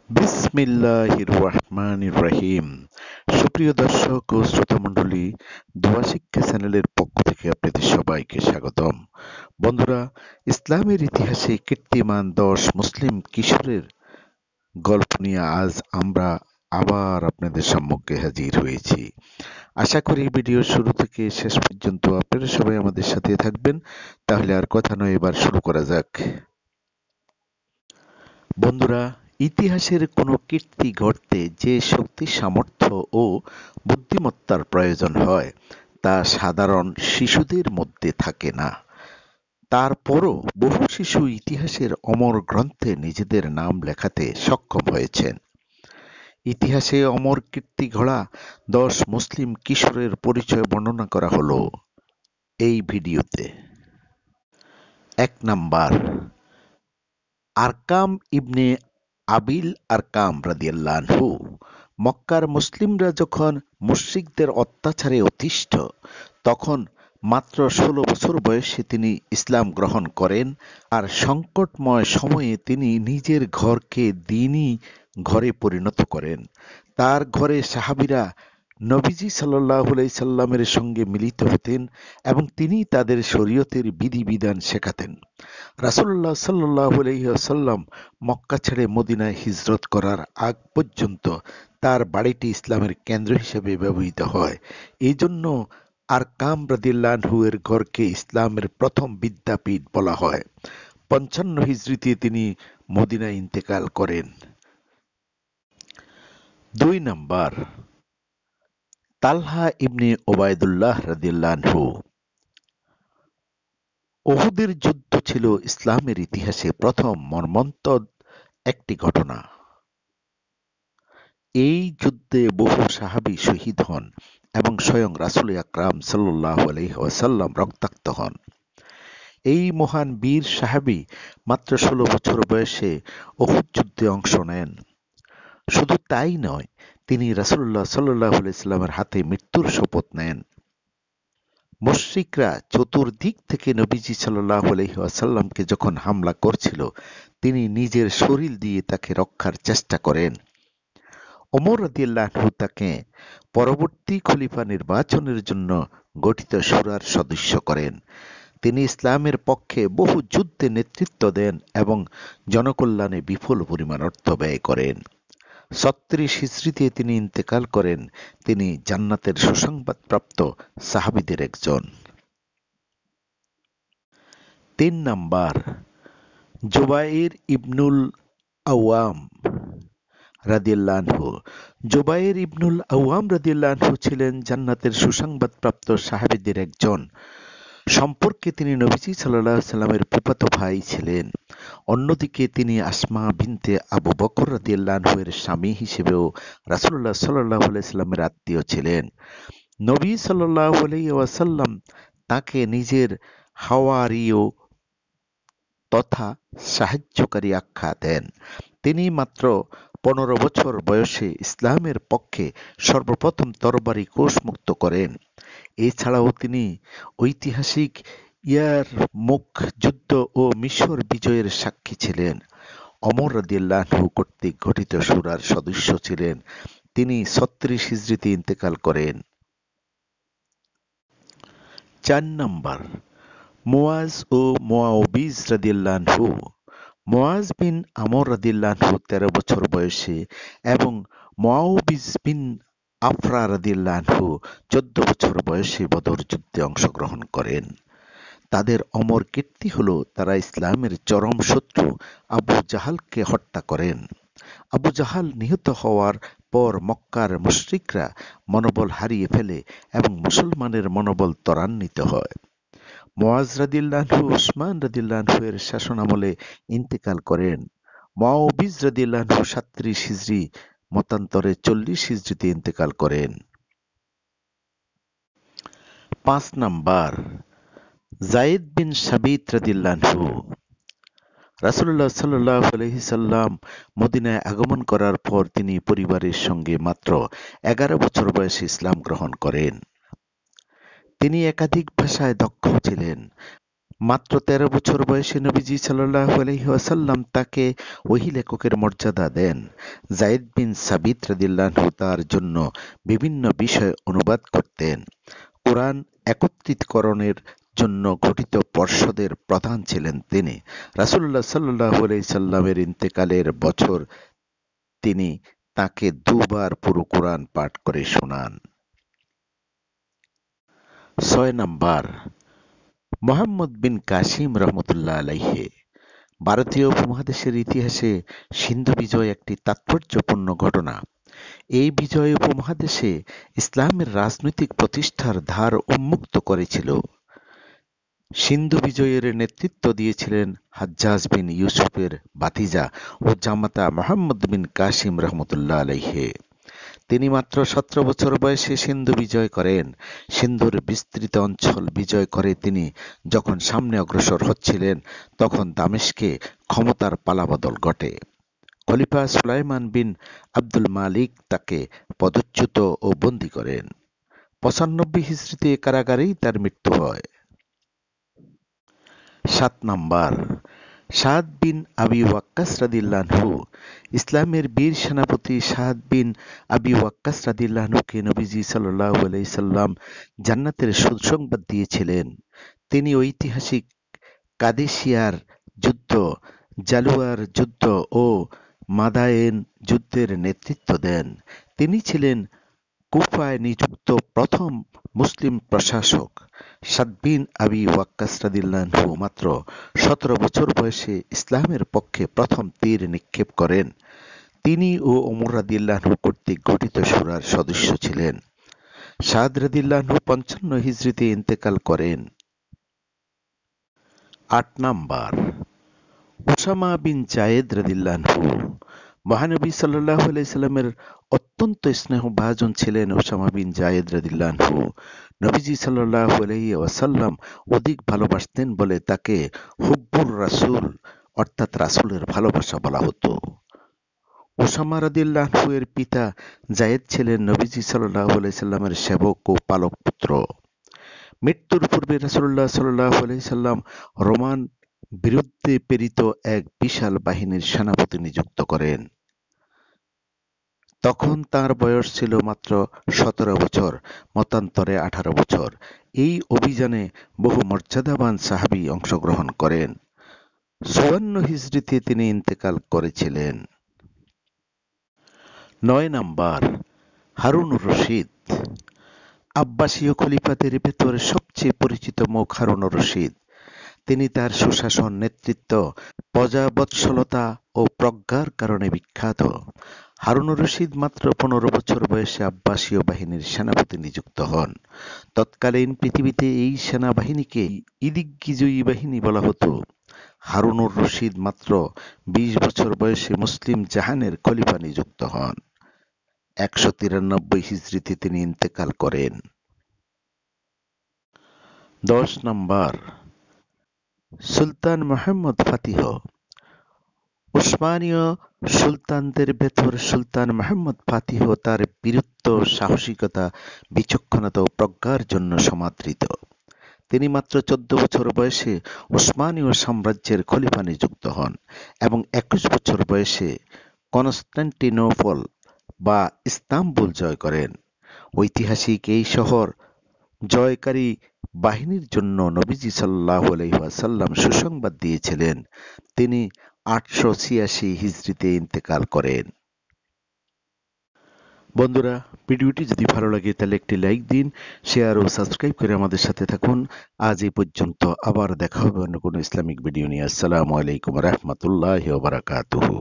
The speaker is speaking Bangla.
বিসমিল্লাহির রহমানির রহিম। সুপ্রিয় দর্শক ও শ্রোতামণ্ডলী, দোয়া শিক্ষা চ্যানেলের পক্ষ থেকে আপনাদের সবাইকে স্বাগতম। বন্ধুরা, ইসলামের ইতিহাসে কীর্তিমান 10 মুসলিম কিশোরের গল্প নিয়ে আজ আমরা আবার আপনাদের সম্মুখে হাজির হয়েছি। আশা করি ভিডিও শুরু থেকে শেষ পর্যন্ত আপনারা সবাই আমাদের সাথে থাকবেন। তাহলে আর কথা নয়, এবার শুরু করা যাক। বন্ধুরা, ইতিহাসের কোনো কীর্তি গড়তে যে শক্তি, সামর্থ্য ও বুদ্ধিমত্তার প্রয়োজন হয় তা সাধারণ শিশুদের মধ্যে থাকে না। তারপরও বহু শিশু ইতিহাসের অমর গ্রন্থে নিজেদের নাম লেখাতে সক্ষম হয়েছেন। ইতিহাসে অমর কীর্তি গড়া 10 মুসলিম কিশোরের পরিচয় বর্ণনা করা হলো এই ভিডিওতে। 1 নাম্বার, আরকাম ইবনে আবিল আরকাম রাদিয়াল্লাহু আনহু। মক্কার মুসলিমরা যখন মুশরিকদের অত্যাচারে অতিষ্ঠ, তখন মাত্র 16 বছর বয়সে তিনি ইসলাম গ্রহণ করেন। আর সংকটময় সময়ে তিনি নিজের ঘরকে দ্বীনী ঘরে পরিণত করেন। তার ঘরে সাহাবীরা নবীজি সাল্লাল্লাহু আলাইহি সাল্লামের সঙ্গে মিলিত হতেন এবং তিনি তাদের শরীয়তের বিধিবিধান শেখাতেন। রাসূলুল্লাহ সাল্লাল্লাহু আলাইহি ওয়াসাল্লাম মক্কা ছেড়ে মদিনায় হিজরত করার আগ পর্যন্ত তার বাড়িটি ইসলামের কেন্দ্র হিসেবে ব্যবহৃত হয়। এই জন্য আরকাম রাদিয়াল্লাহু আনহু এর ঘরকে ইসলামের প্রথম বিদ্যাপীঠ বলা হয়। 55 হিজরিতে তিনি মদিনায় ইন্তেকাল করেন। 2 নাম্বার, তালহা ইবনে ওবায়দুল্লাহ রাদিয়াল্লাহু আনহু। উহুদের যুদ্ধ ছিল ইসলামের ইতিহাসে প্রথম মর্মন্তুদ একটি ঘটনা। এই যুদ্ধে বহু সাহাবী শহীদ হন এবং স্বয়ং রাসূল আকরাম সাল্লাল্লাহু আলাইহি ওয়াসাল্লাম রক্তাক্ত হন। এই মহান বীর সাহাবী মাত্র 16 বছর বয়সে উহুদ যুদ্ধে অংশ নেন। শুধু তাই নয়, তিনি রাসূলুল্লাহ সাল্লাল্লাহু আলাইহি ওয়াসাল্লামের হাতে মৃত্যুর শপথ নেন। মুশরিকরা চতুর্দিক থেকে নবীজি সাল্লাল্লাহু আলাইহি ওয়াসাল্লামকে যখন হামলা করছিল, তিনি নিজের শরীর দিয়ে তাকে রক্ষার চেষ্টা করেন। ওমর রাদিয়াল্লাহু আনহু তাকে পরবর্তী খলিফা নির্বাচনের জন্য গঠিত শুরার সদস্য করেন। তিনি ইসলামের পক্ষে বহু যুদ্ধে নেতৃত্ব দেন এবং জনকল্যাণে বিপুল পরিমাণ অর্থ ব্যয় করেন। 36 হিজরিতে তিনি ইন্তেকাল করেন। তিনি জান্নাতের সুসংবাদপ্রাপ্ত সাহাবীদের একজন। 3 নাম্বার, জুবাইর ইবনুল আওয়াম রাদিয়াল্লাহু আনহু। জুবাইর ইবনুল আওয়াম রাদিয়াল্লাহু আনহু ছিলেন জান্নাতের সুসংবাদপ্রাপ্ত সাহাবীদের একজন। সম্পর্কে তিনি নবীজি সাল্লাল্লাহু আলাইহি সাল্লামের ফুফাতো ভাই ছিলেন। অন্যদিকে তিনি আসমা বিনতে আবু বকর রাদিয়াল্লাহু আনহু এর স্বামী হিসেবেও রাসূলুল্লাহ সাল্লাল্লাহু আলাইহি সাল্লামের আত্মীয় ছিলেন। নবী সাল্লাল্লাহু আলাইহি ওয়াসাল্লাম তাকে নিজের হাওয়ারিয় তথা সাহায্যকারী আখ্যা দেন। তিনি মাত্র 15 বছর বয়সে ইসলামের পক্ষে সর্বপ্রথম তরবারি কোষমুক্ত করেন। এছাড়াও তিনি ঐতিহাসিক ইয়ারমুক যুদ্ধ ও মিশর বিজয়ের সাক্ষী ছিলেন। ওমর রাদিয়াল্লাহু আনহু কর্তৃক গঠিত শুরার সদস্য ছিলেন। তিনি 36 হিজরিতে ইন্তেকাল করেন। 4 নাম্বার, মুয়াজ ও মুয়াউবিজ রাদিয়াল্লাহু আনহু। মুয়াজ বিন আমর রাদিয়াল্লাহু আনহু 13 বছর বয়সে এবং মুয়াউবিজ বিন আফরা রাদিয়াল্লাহু আনহু 14 বছর বয়সে বদর যুদ্ধে অংশগ্রহণ করেন। তাদের অমর কীর্তি হল তারা ইসলামের চরম শত্রু আবু জাহালকে হত্যা করেন। আবু জাহাল নিহত হওয়ার পর মক্কার মুশরিকরা মনোবল হারিয়ে ফেলে এবং মুসলমানের মনোবল ত্বরান্বিত হয়। মুয়াজ রাদিয়াল্লাহু আনহু উসমান রাদিয়াল্লাহু আনহু এর শাসনামলে ইন্তেকাল করেন। মুয়াউবিজ রাদিয়াল্লাহু আনহু 37 হিজরি মতান্তরে 40 হিজরিতে ইন্তেকাল করেন। 5 নাম্বার, যায়েদ বিন সাবিত রাদিয়াল্লাহু আনহু। রাসূলুল্লাহ সাল্লাল্লাহু আলাইহি সাল্লাম মদিনায় আগমন করার পর তিনি পরিবারের সঙ্গে মাত্র 11 বছর বয়সে ইসলাম গ্রহণ করেন। তিনি একাধিক ভাষায় দক্ষ ছিলেন। মাত্র ১৩ বছর বয়সে নবীজি সাল্লাল্লাহু আলাইহি ওয়াসাল্লাম তাকে ওহী লেখকের মর্যাদা দেন। যায়েদ বিন সাবিত রাদিয়াল্লাহু তার জন্য বিভিন্ন বিষয় অনুবাদ করতেন। কুরআন একত্রীকরণের জন্য গঠিত পর্ষদের প্রধান ছিলেন তিনি। রাসূলুল্লাহ সাল্লাল্লাহু আলাইহি সাল্লামের ইন্তেকালের বছর তিনি তাকে দুবার পুরো কুরআন পাঠ করে শোনান। ৬ নাম্বার মুহাম্মদ বিন কাসিম রহমতুল্লাহ আলাইহি। ভারতীয় উপমহাদেশের ইতিহাসে সিন্ধু বিজয় একটি তাৎপর্যপূর্ণ ঘটনা। এই বিজয় উপমহাদেশে ইসলামের রাজনৈতিক প্রতিষ্ঠার দ্বার উন্মুক্ত করেছিল। সিন্ধু বিজয়ের নেতৃত্ব দিয়েছিলেন হাজ্জাজ বিন ইউসুফের ভাতিজা ও জামাতা মুহাম্মদ বিন কাসিম রহমতুল্লাহ আলাইহি। তিনি মাত্র ১৭ বছর বয়সে সিন্ধু বিজয় করেন। সিন্ধুর বিস্তৃত অঞ্চল বিজয় করে তিনি যখন সামনে অগ্রসর হচ্ছিলেন, তখন দামেস্কে ক্ষমতার পালাবদল ঘটে। খলিফা সুলাইমান বিন আব্দুল মালিক তাকে পদচ্যুত ও বন্দী করেন। ৯৫ হিজরিতে কারাগারেই তার মৃত্যু হয়। ৭ নাম্বার সাদ বিন আবি ওয়াক্কাস রাদিয়াল্লাহু আনহু। ইসলামের বীর সেনাপতি সাদ বিন আবি ওয়াক্কাস রাদিয়াল্লাহু আনহুকে নবীজি সাল্লাল্লাহু আলাইহি সাল্লাম জান্নাতের সুসংবাদ দিয়েছিলেন। তিনি ঐতিহাসিক কাদেসিয়ার যুদ্ধ, জালুয়ার যুদ্ধ ও মাদায়েন যুদ্ধের নেতৃত্ব দেন। তিনি ছিলেন কুফায় নিযুক্ত প্রথম মুসলিম প্রশাসক। সাদ বিন আবি ওয়াক্কাস রাদিয়াল্লাহু আনহু মাত্র ১৭ বছর বয়সে ইসলামের পক্ষে প্রথম তীর নিক্ষেপ করেন। তিনি ও ওমর রাদিয়াল্লাহু আনহু কর্তৃক গঠিত শূরার সদস্য ছিলেন। সাদ রাদিয়াল্লাহু আনহু ৫৫ হিজরিতে ইন্তেকাল করেন। ৮ নাম্বার উসামা বিন জায়েদ রাদিয়াল্লাহু আনহু। মহানবী সাল্লাল্লাহু আলাইহি সাল্লামের অত্যন্ত স্নেহভাজন ছিলেন উসামা বিন জায়েদ রাদিয়াল্লাহু আনহু। নবীজি সাল্লাল্লাহু আলাইহি ওয়াসাল্লাম অধিক ভালোবাসতেন বলে তাকে হুব্বুর রাসূল অর্থাৎ রাসূলের ভালোবাসা বলা হতো। উসামা রাদিয়াল্লাহু আনহু এর পিতা জায়েদ ছিলেন নবীজি সাল্লাল্লাহু আলাইহি সাল্লামের সেবক ও পালক পুত্র। মৃত্যুর পূর্বে রাসূলুল্লাহ সাল্লাল্লাহু আলাইহি সাল্লাম রোমান বিরুদ্ধে প্রেরিত এক বিশাল বাহিনীর সেনাপতি নিযুক্ত করেন। তখন তার বয়স ছিল মাত্র ১৭ বছর, মতান্তরে ১৮ বছর। এই অভিযানে বহু মর্যাদাবান সাহাবী অংশগ্রহণ করেন। ৫৪ হিজরিতে তিনি ইন্তেকাল করেছিলেন। ৯ নাম্বার হারুনুর রশিদ। আব্বাসীয় খলিফাদের ভেতর সবচেয়ে পরিচিত মুখ হারুনুর রশিদ। তিনি তার সুশাসন, নেতৃত্ব, প্রজাবৎসলতা ও প্রজ্ঞার কারণে বিখ্যাত। হারুনুর রশিদ মাত্র ১৫ বছর বয়সে আব্বাসীয় বাহিনীর সেনাপতি নিযুক্ত হন। তৎকালীন পৃথিবীতে এই সেনাবাহিনীকে ইদিক-বিজয়ী বাহিনী বলা হতো। হারুনুর রশিদ মাত্র ২০ বছর বয়সে মুসলিম জাহানের খলিফা নিযুক্ত হন। ১৯৩ হিজরিতে তিনি ইন্তেকাল করেন। ১০ নাম্বার সুলতান মুহাম্মদ ফাতিহ। উসমানীয় সুলতানদের ভেতর সুলতান মুহাম্মদ ফাতিহ তার বীরত্ব, সাহসিকতা, বিচক্ষণতা ও প্রজ্ঞার জন্য সমাদৃত। তিনি মাত্র ১৪ বছর বয়সে উসমানীয় সাম্রাজ্যের খলিফা নিযুক্ত হন এবং ২১ বছর বয়সে কনস্টান্টিনোপল বা ইস্তাম্বুল জয় করেন। ঐতিহাসিক এই শহর জয়কারী বাহিনীর জন্য নবীজি সাল্লাল্লাহু আলাইহি ওয়াসাল্লাম সুসংবাদ দিয়েছিলেন। তিনি ৮৮৬ হিজরিতে ইন্তেকাল করেন। বন্ধুরা, ভিডিওটি যদি ভালো লাগে তাহলে একটি লাইক দিন, শেয়ার ও সাবস্ক্রাইব করে আমাদের সাথে থাকুন। আজ এই পর্যন্ত, আবার দেখা হবে অন্য কোনো ইসলামিক ভিডিও নিয়ে। আসসালামু আলাইকুম ওয়া রাহমাতুল্লাহি ওয়া বারাকাতুহু।